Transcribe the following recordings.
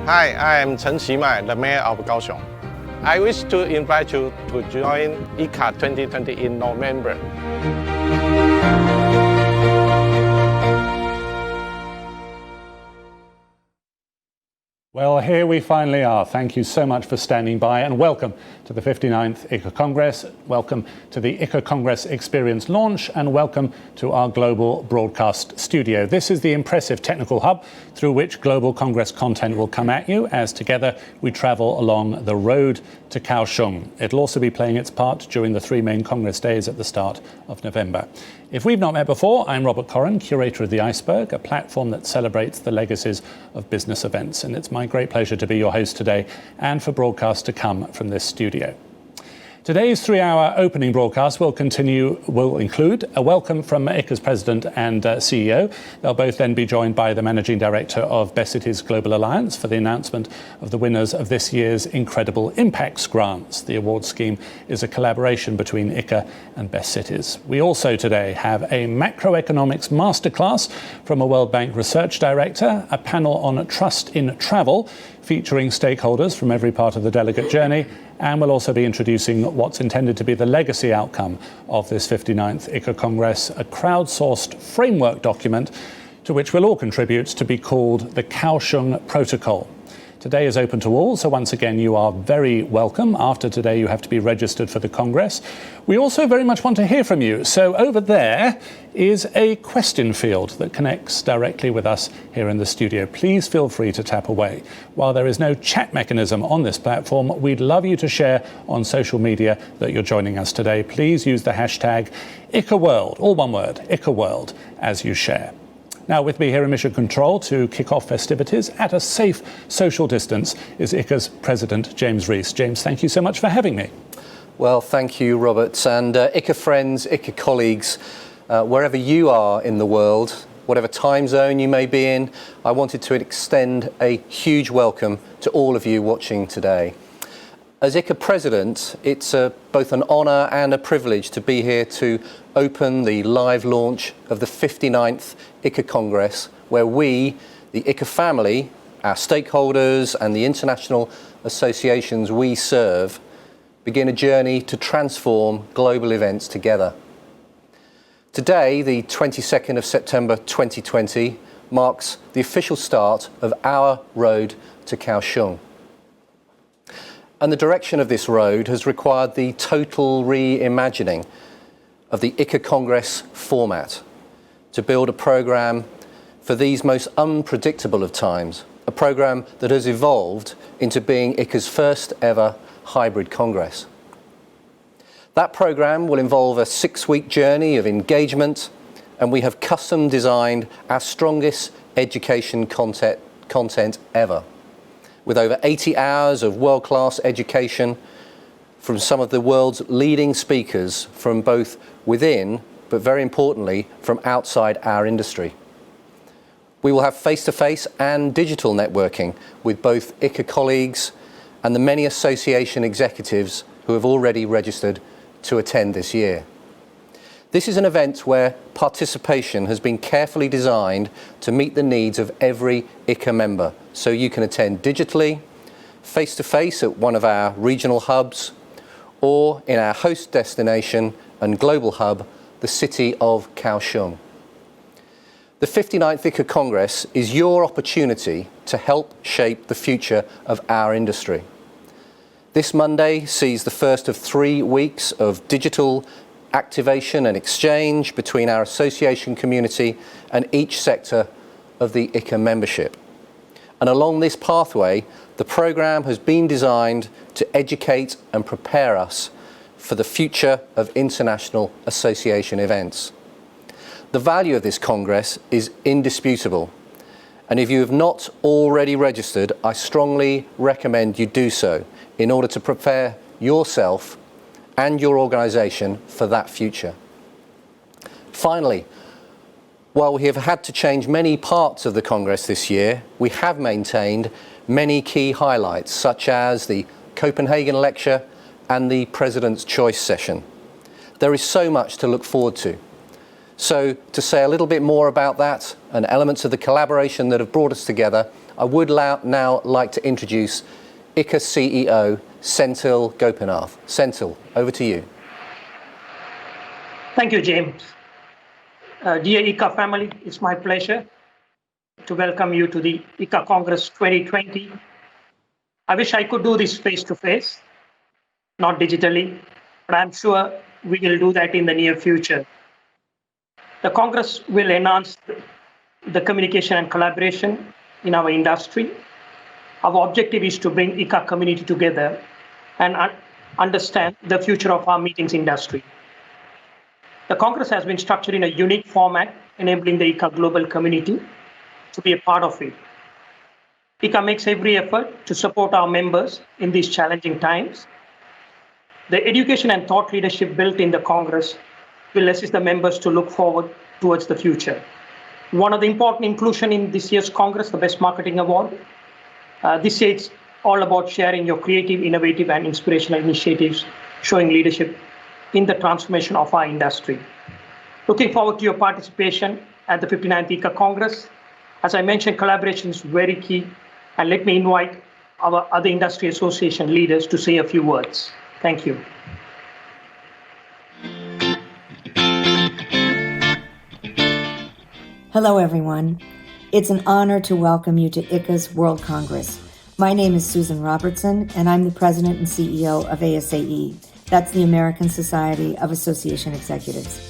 Hi, I am Chen Qimai, the Mayor of Kaohsiung. I wish to invite you to join ICCA 2020 in November. Well, here we finally are. Thank you so much for standing by and welcome to the 59th ICCA Congress. Welcome to the ICCA Congress Experience launch and welcome to our global broadcast studio. This is the impressive technical hub through which global Congress content will come at you as together we travel along the road to Kaohsiung. It'll also be playing its part during the three main Congress days at the start of November. If we've not met before, I'm Robert Corrin, curator of the Iceberg, a platform that celebrates the legacies of business events. And it's my great pleasure to be your host today and for broadcasts to come from this studio. Today's 3-hour opening broadcast will include a welcome from ICCA's President and CEO. They'll both then be joined by the Managing Director of Best Cities Global Alliance for the announcement of the winners of this year's Incredible Impacts Grants. The award scheme is a collaboration between ICCA and Best Cities. We also today have a macroeconomics masterclass from a World Bank Research Director, a panel on trust in travel, featuring stakeholders from every part of the delegate journey, and we'll also be introducing what's intended to be the legacy outcome of this 59th ICCA Congress, a crowdsourced framework document to which we'll all contribute to be called the Kaohsiung Protocol. Today is open to all, so once again you are very welcome. After today you have to be registered for the Congress. We also very much want to hear from you, so over there is a question field that connects directly with us here in the studio. Please feel free to tap away. While there is no chat mechanism on this platform, we'd love you to share on social media that you're joining us today. Please use the hashtag ICCAWorld, all one word, ICCAWorld, as you share. Now, with me here in Mission Control to kick off festivities at a safe social distance is ICCA's President, James Rees. James, thank you so much for having me. Well, thank you, Robert. And ICCA friends, ICCA colleagues, wherever you are in the world, whatever time zone you may be in, I wanted to extend a huge welcome to all of you watching today. As ICCA President, it's both an honour and a privilege to be here to open the live launch of the 59th ICCA Congress, where we, the ICCA family, our stakeholders and the international associations we serve, begin a journey to transform global events together. Today, the 22nd of September 2020, marks the official start of our road to Kaohsiung. And the direction of this road has required the total reimagining of the ICCA Congress format to build a programme for these most unpredictable of times, a programme that has evolved into being ICCA's first ever hybrid Congress. That programme will involve a 6-week journey of engagement, and we have custom designed our strongest education content ever, with over 80 hours of world-class education from some of the world's leading speakers from both within, but very importantly, from outside our industry. We will have face-to-face and digital networking with both ICCA colleagues and the many association executives who have already registered to attend this year. This is an event where participation has been carefully designed to meet the needs of every ICCA member, so you can attend digitally, face-to-face at one of our regional hubs, or in our host destination and global hub, the city of Kaohsiung. The 59th ICCA Congress is your opportunity to help shape the future of our industry. This Monday sees the first of 3 weeks of digital activation and exchange between our association community and each sector of the ICCA membership. And along this pathway, the programme has been designed to educate and prepare us for the future of international association events. The value of this Congress is indisputable, and if you have not already registered, I strongly recommend you do so in order to prepare yourself and your organisation for that future. Finally, while we have had to change many parts of the Congress this year, we have maintained many key highlights, such as the Copenhagen lecture and the President's Choice session. There is so much to look forward to. So to say a little bit more about that and elements of the collaboration that have brought us together, I would now like to introduce ICCA CEO Senthil Gopinath. Senthil, over to you. Thank you, James. Dear ICCA family, it's my pleasure to welcome you to the ICCA Congress 2020. I wish I could do this face-to-face, not digitally, but I'm sure we will do that in the near future. The Congress will enhance the communication and collaboration in our industry. Our objective is to bring ICCA community together and understand the future of our meetings industry. The Congress has been structured in a unique format, enabling the ICCA global community to be a part of it. ICCA makes every effort to support our members in these challenging times. The education and thought leadership built in the Congress will assist the members to look forward towards the future. One of the important inclusion in this year's Congress, the Best Marketing Award. This year it's all about sharing your creative, innovative, and inspirational initiatives, showing leadership in the transformation of our industry. Looking forward to your participation at the 59th ICCA Congress. As I mentioned, collaboration is very key, and let me invite our other industry association leaders to say a few words. Thank you. Hello, everyone. It's an honor to welcome you to ICCA's World Congress. My name is Susan Robertson, and I'm the president and CEO of ASAE. That's the American Society of Association Executives.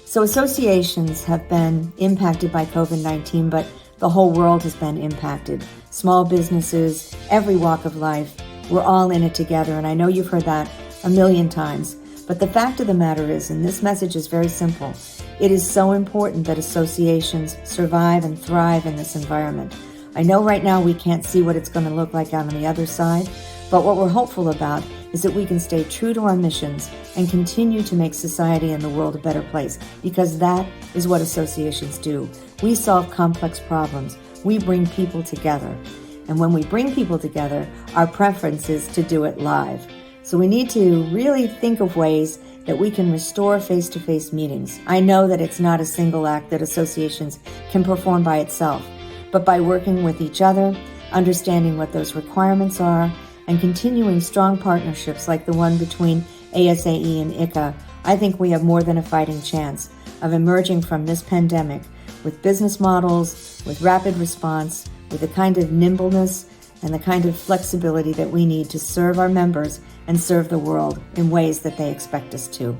So associations have been impacted by COVID-19, but the whole world has been impacted. Small businesses, every walk of life, we're all in it together, and I know you've heard that a million times. But the fact of the matter is, and this message is very simple, it is so important that associations survive and thrive in this environment. I know right now we can't see what it's going to look like on the other side, but what we're hopeful about is that we can stay true to our missions and continue to make society and the world a better place, because that is what associations do. We solve complex problems. We bring people together. And when we bring people together, our preference is to do it live. So we need to really think of ways that we can restore face-to-face meetings. I know that it's not a single act that associations can perform by itself, but by working with each other, understanding what those requirements are, and continuing strong partnerships like the one between ASAE and ICCA, I think we have more than a fighting chance of emerging from this pandemic with business models, with rapid response, with the kind of nimbleness and the kind of flexibility that we need to serve our members and serve the world in ways that they expect us to.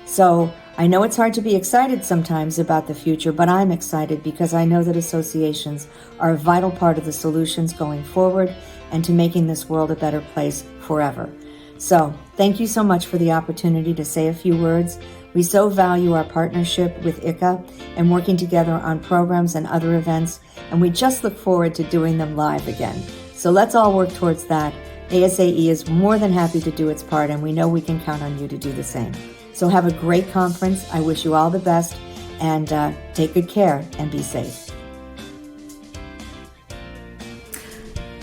So I know it's hard to be excited sometimes about the future, but I'm excited because I know that associations are a vital part of the solutions going forward and to making this world a better place forever. So thank you so much for the opportunity to say a few words. We so value our partnership with ICCA and working together on programs and other events, and we just look forward to doing them live again. So let's all work towards that. ASAE is more than happy to do its part, and we know we can count on you to do the same. So have a great conference. I wish you all the best, and take good care and be safe.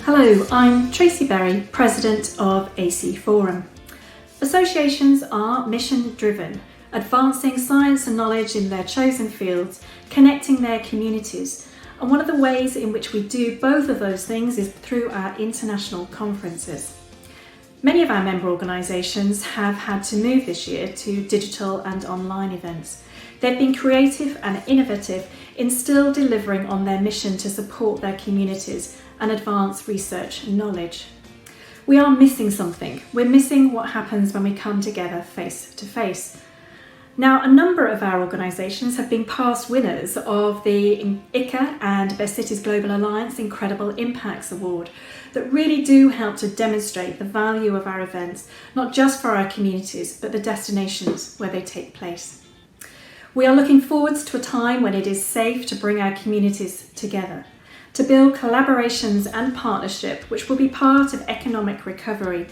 Hello, I'm Tracy Berry, President of AC Forum. Associations are mission-driven, advancing science and knowledge in their chosen fields, connecting their communities. And one of the ways in which we do both of those things is through our international conferences. Many of our member organisations have had to move this year to digital and online events. They've been creative and innovative in still delivering on their mission to support their communities and advance research and knowledge. We are missing something. We're missing what happens when we come together face to face. Now, a number of our organisations have been past winners of the ICCA and Best Cities Global Alliance Incredible Impacts Award that really do help to demonstrate the value of our events, not just for our communities, but the destinations where they take place. We are looking forwards to a time when it is safe to bring our communities together, to build collaborations and partnership which will be part of economic recovery,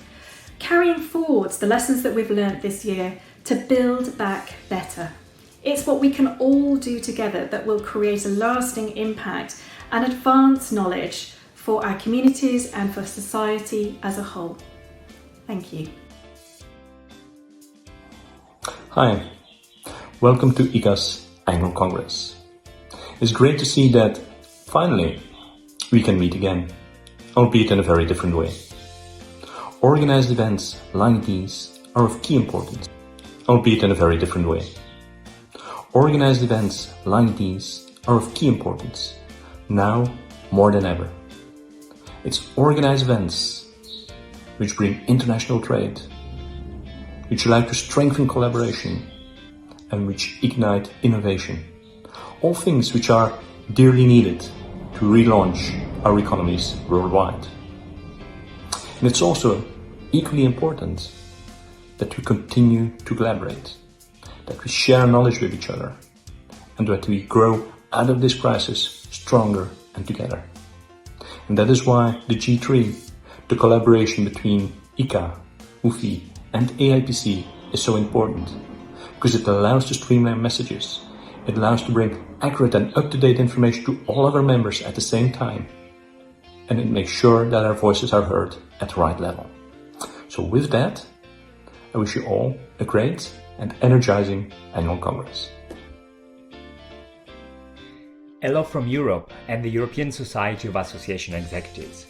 carrying forwards the lessons that we've learnt this year to build back better. It's what we can all do together that will create a lasting impact and advance knowledge for our communities and for society as a whole. Thank you. Hi, welcome to ICCA's annual Congress. It's great to see that, finally, we can meet again, albeit in a very different way. Organized events like these are of key importance, albeit in a very different way. Organized events like these are of key importance, now more than ever. It's organized events which bring international trade, which allow to strengthen collaboration, and which ignite innovation. All things which are dearly needed to relaunch our economies worldwide. And it's also equally important that we continue to collaborate, that we share knowledge with each other, and that we grow out of this crisis stronger and together. And that is why the G3, the collaboration between ICCA, UFI and AIPC is so important, because it allows to streamline messages, it allows to bring accurate and up-to-date information to all of our members at the same time, and it makes sure that our voices are heard at the right level. So with that, I wish you all a great and energizing annual Congress. Hello from Europe and the European Society of Association Executives.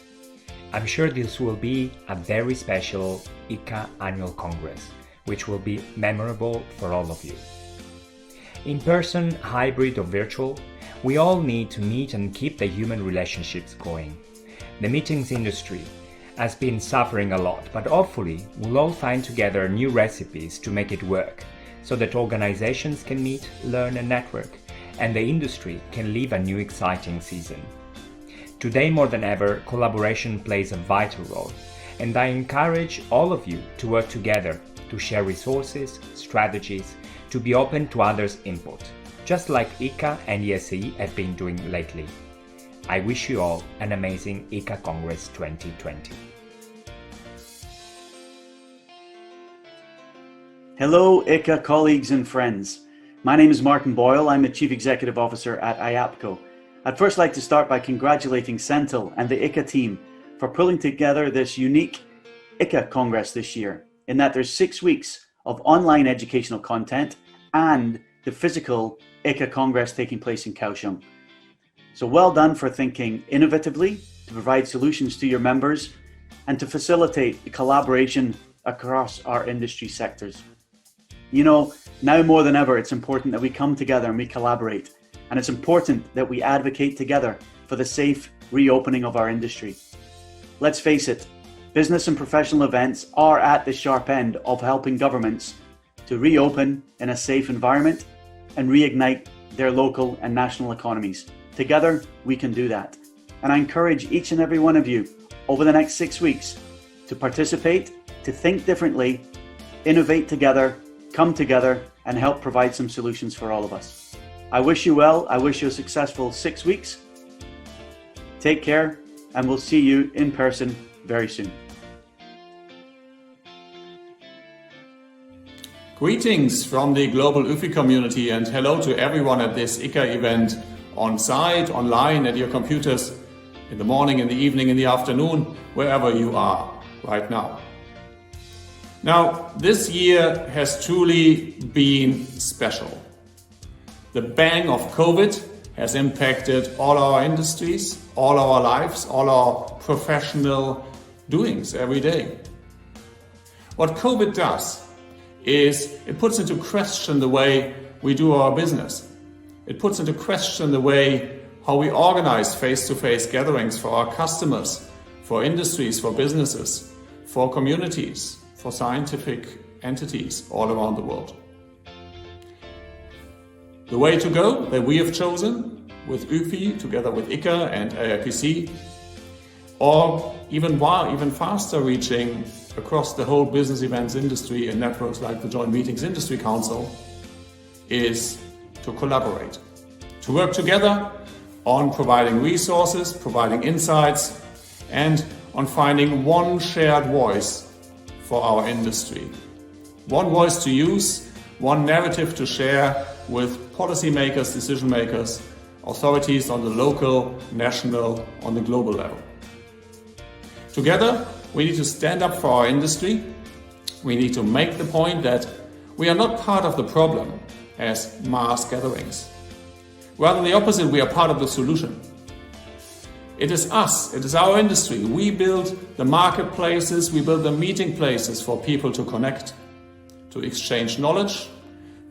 I'm sure this will be a very special ICCA Annual Congress, which will be memorable for all of you. In person, hybrid or virtual, we all need to meet and keep the human relationships going. The meetings industry has been suffering a lot, but hopefully we'll all find together new recipes to make it work, so that organizations can meet, learn and network, and the industry can live a new exciting season. Today more than ever, collaboration plays a vital role, and I encourage all of you to work together to share resources, strategies, to be open to others' input, just like ICCA and ESAE have been doing lately. I wish you all an amazing ICCA Congress 2020. Hello ICCA colleagues and friends. My name is Martin Boyle. I'm the Chief Executive Officer at IAPCO. I'd first like to start by congratulating Senthil and the ICCA team for pulling together this unique ICCA Congress this year, in that there's 6 weeks of online educational content and the physical ICCA Congress taking place in Kaohsiung. So well done for thinking innovatively to provide solutions to your members and to facilitate the collaboration across our industry sectors. You know, now more than ever, it's important that we come together and we collaborate. And it's important that we advocate together for the safe reopening of our industry. Let's face it, business and professional events are at the sharp end of helping governments to reopen in a safe environment and reignite their local and national economies. Together, we can do that. And I encourage each and every one of you over the next 6 weeks to participate, to think differently, innovate together, come together, and help provide some solutions for all of us. I wish you well. I wish you a successful 6 weeks. Take care, and we'll see you in person very soon. Greetings from the global UFI community, and hello to everyone at this ICCA event, on site, online, at your computers, in the morning, in the evening, in the afternoon, wherever you are right now. Now, this year has truly been special. The bang of COVID has impacted all our industries, all our lives, all our professional doings every day. What COVID does is it puts into question the way we do our business. It puts into question the way how we organize face-to-face gatherings for our customers, for industries, for businesses, for communities, for scientific entities all around the world. The way to go that we have chosen with UFI together with ICCA and AIPC, or even faster reaching across the whole business events industry and networks like the Joint Meetings Industry Council, is to collaborate, to work together on providing resources, providing insights, and on finding one shared voice for our industry. One voice to use, one narrative to share with policymakers, decision makers, authorities on the local, national, on the global level. Together, we need to stand up for our industry. We need to make the point that we are not part of the problem. as mass gatherings. Rather the opposite, we are part of the solution. It is us, it is our industry. We build the marketplaces, we build the meeting places for people to connect, to exchange knowledge,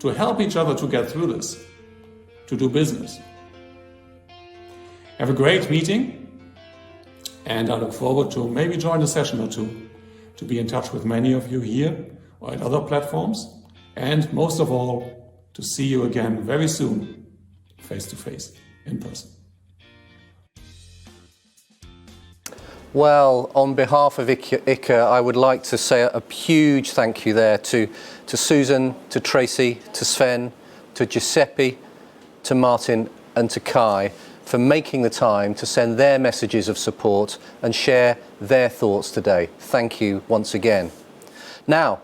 to help each other to get through this, to do business. Have a great meeting, and I look forward to maybe join a session or two, to be in touch with many of you here or at other platforms, and most of all, to see you again very soon, face to face, in person. Well, on behalf of ICCA, I would like to say a huge thank you there to Susan, to Tracy, to Sven, to Giuseppe, to Martin and to Kai for making the time to send their messages of support and share their thoughts today. Thank you once again. Now,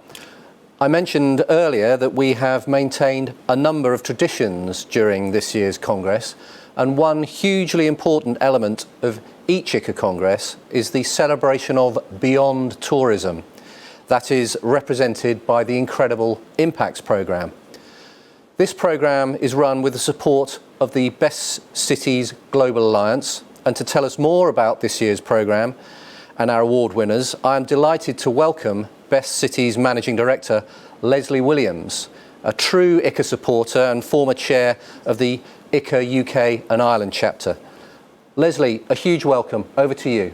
I mentioned earlier that we have maintained a number of traditions during this year's Congress, and one hugely important element of each ICCA Congress is the celebration of Beyond Tourism. That is represented by the Incredible Impacts programme. This programme is run with the support of the Best Cities Global Alliance, and to tell us more about this year's programme and our award winners, I am delighted to welcome Best Cities Managing Director Leslie Williams, a true ICCA supporter and former chair of the ICCA UK and Ireland chapter. Leslie, a huge welcome. Over to you.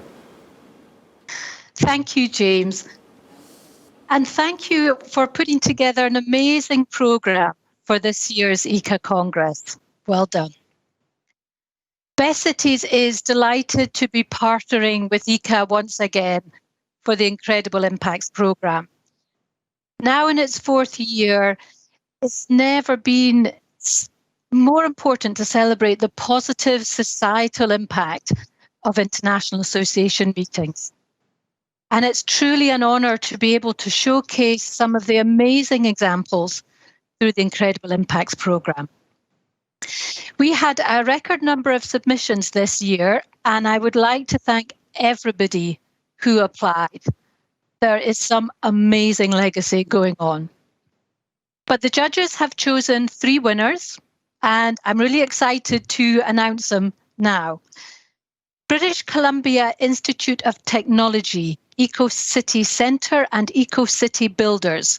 Thank you, James. And thank you for putting together an amazing programme for this year's ICCA Congress. Well done. Best Cities is delighted to be partnering with ICCA once again for the Incredible Impacts programme. Now in its fourth year, it's never been more important to celebrate the positive societal impact of international association meetings. And it's truly an honour to be able to showcase some of the amazing examples through the Incredible Impacts programme. We had a record number of submissions this year, and I would like to thank everybody who applied. There is some amazing legacy going on. But the judges have chosen 3 winners, and I'm really excited to announce them now. British Columbia Institute of Technology, EcoCity Centre and EcoCity Builders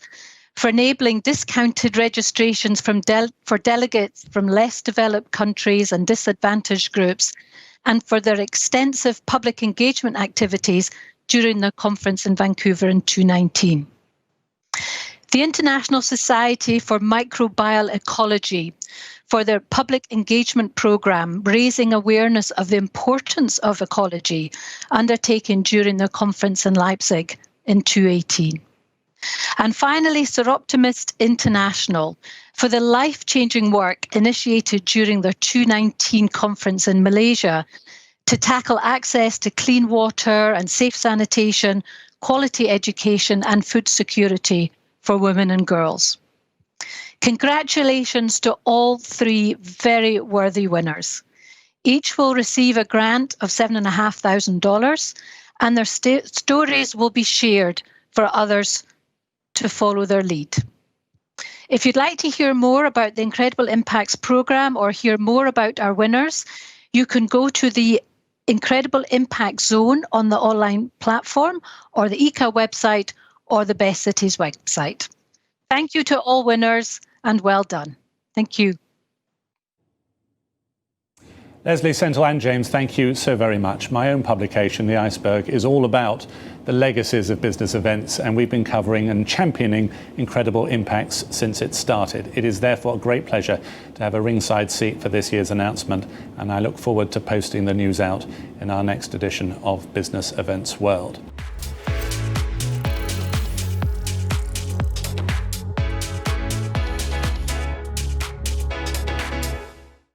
for enabling discounted registrations for delegates from less developed countries and disadvantaged groups, and for their extensive public engagement activities during the conference in Vancouver in 2019. The International Society for Microbial Ecology for their public engagement programme, raising awareness of the importance of ecology, undertaken during the conference in Leipzig in 2018. And finally, Seroptimist International for the life-changing work initiated during their 2019 conference in Malaysia to tackle access to clean water and safe sanitation, quality education and food security for women and girls. Congratulations to all 3 very worthy winners. Each will receive a grant of $7,500, and their stories will be shared for others to follow their lead. If you'd like to hear more about the Incredible Impacts programme or hear more about our winners, you can go to the Incredible Impact Zone on the online platform or the ICCA website or the Best Cities website. Thank you to all winners and well done. Thank you. Leslie, Senthil and James, thank you so very much. My own publication, The Iceberg, is all about the legacies of business events, and we've been covering and championing Incredible Impacts since it started. It is therefore a great pleasure to have a ringside seat for this year's announcement, and I look forward to posting the news out in our next edition of Business Events World.